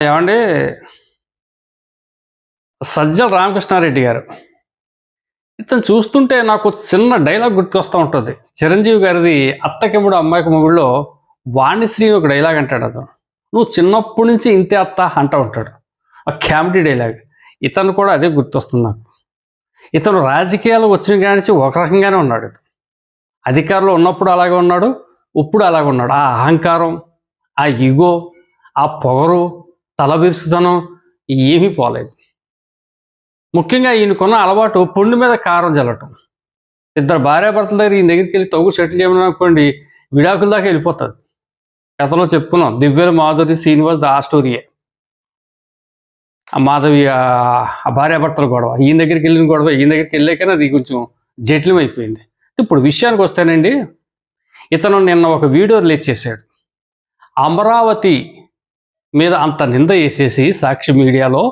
ఏమండి, సజ్జల రామకృష్ణారెడ్డి గారు ఇతను చూస్తుంటే నాకు చిన్న డైలాగ్ గుర్తొస్తూ ఉంటుంది. చిరంజీవి గారిది అత్తకెముడు అమ్మాయికి మొగుడులో వాణిశ్రీ ఒక డైలాగ్ అంటాడు. అతను నువ్వు చిన్నప్పటి నుంచి ఇంతే అత్త అంటూ ఉంటాడు. ఆ కామెడీ డైలాగ్. ఇతను కూడా అదే గుర్తొస్తుంది నాకు. ఇతను రాజకీయాలు వచ్చిన కాడి నుంచి ఒక రకంగానే ఉన్నాడు. అధికారంలో ఉన్నప్పుడు అలాగే ఉన్నాడు, ఇప్పుడు అలాగే ఉన్నాడు. ఆ అహంకారం, ఆ ఇగో, ఆ పొగరు, తలబిరుసుతనం ఏమీ పోలేదు. ముఖ్యంగా ఈయనకున్న అలవాటు పుండు మీద కారం జల్లటం. ఇద్దరు భార్యాభర్తల దగ్గర ఈయన దగ్గరికి వెళ్ళి తగు సెటిల్ చేయమని అనుకోండి, విడాకుల దాకా వెళ్ళిపోతుంది. గతంలో చెప్పుకున్నాం, దివ్యల మాధురి శ్రీనివాస్ ఆ స్టోరీయే. ఆ మాధవి ఆ భార్యాభర్తల గొడవ, ఈయన దగ్గరికి వెళ్ళిన గొడవ ఈయన దగ్గరికి వెళ్ళాకనే అది కొంచెం జటిలం అయిపోయింది. ఇప్పుడు విషయానికి వస్తేనండి, ఇతను నిన్న ఒక వీడియో రిలీజ్ చేశాడు. అమరావతి మీద అంత నింద వేసేసి సాక్షి మీడియాలో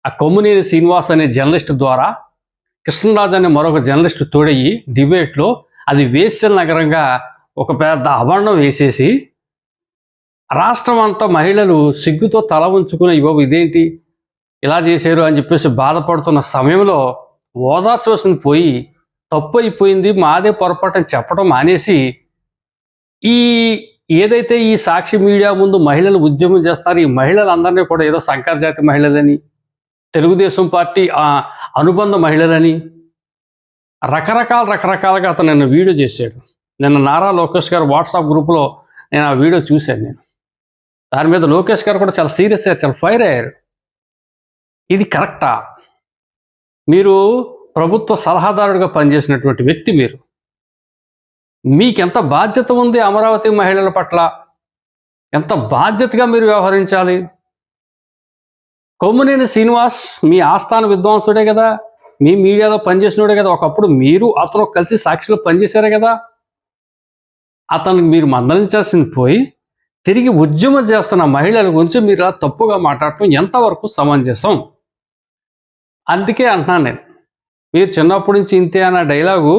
ఆ కొమ్మినేని శ్రీనివాస్ అనే జర్నలిస్ట్ ద్వారా కృష్ణరాజు అనే మరొక జర్నలిస్ట్ తోడయ్యి డిబేట్లో అది వేశ్యల నగరంగా ఒక పెద్ద అభండం వేసేసి రాష్ట్రం అంతా మహిళలు సిగ్గుతో తల ఉంచుకుని ఇవ్వవు ఇదేంటి ఇలా చేశారు అని చెప్పేసి బాధపడుతున్న సమయంలో ఓదార్చవలసింది పోయి తప్పు అయిపోయింది మాదే పొరపాటు అని చెప్పడం మానేసి ఈ ఏదైతే ఈ సాక్షి మీడియా ముందు మహిళలు ఉద్యమం చేస్తారు, ఈ మహిళలందరినీ కూడా ఏదో సంకర జాతి మహిళలని, తెలుగుదేశం పార్టీ అనుబంధ మహిళలని రకరకాలుగా అతను నిన్న వీడియో చేశాడు. నిన్న నారా లోకేష్ గారు వాట్సాప్ గ్రూప్లో నేను ఆ వీడియో చూశాను. నేను దాని మీద లోకేష్ గారు కూడా చాలా సీరియస్ అయ్యారు, చాలా ఫైర్ అయ్యారు. ఇది కరెక్టా? మీరు ప్రభుత్వ సలహాదారుడిగా పనిచేసినటువంటి వ్యక్తి, మీకెంత బాధ్యత ఉంది అమరావతి మహిళల పట్ల? ఎంత బాధ్యతగా మీరు వ్యవహరించాలి? కొమ్మినేని శ్రీనివాస్ మీ ఆస్థాన విద్వాంసుడే కదా, మీ మీడియాలో పనిచేసినోడే కదా, ఒకప్పుడు మీరు అతను కలిసి సాక్షిలో పనిచేశారే కదా. అతనికి మీరు మందలించాల్సింది పోయి తిరిగి ఉద్యమం చేస్తున్న మహిళల గురించి మీరు అలా తప్పుగా మాట్లాడటం ఎంతవరకు సమంజసం? అందుకే అంటున్నాను నేను, మీరు చిన్నప్పటి నుంచి ఇంతే అన్న డైలాగు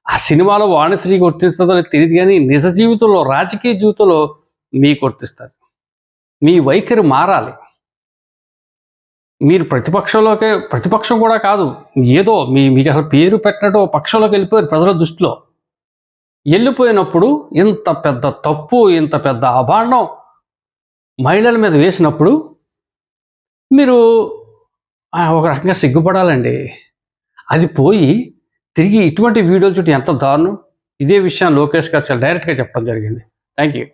ఆ సినిమాలో వాణిశ్రీ గుర్తిస్తుందో తెలియదు, కానీ నిజ జీవితంలో రాజకీయ జీవితంలో మీకు గుర్తిస్తారు. మీ వైఖరి మారాలి. మీరు ప్రతిపక్షం కూడా కాదు, ఏదో మీకు అసలు పేరు పెట్టినట్టు పక్షంలోకి వెళ్ళిపోయారు ప్రజల దృష్టిలో. వెళ్ళిపోయినప్పుడు ఇంత పెద్ద తప్పు, ఇంత పెద్ద అభాండం మహిళల మీద వేసినప్పుడు మీరు ఒక రకంగా సిగ్గుపడాలండి. అది పోయి తిరిగి ఇటువంటి వీడియోలు చుట్టూ ఎంత దారుణం. ఇదే విషయం లోకేష్ గారు చాలా డైరెక్ట్గా చెప్పడం జరిగింది. Thank you.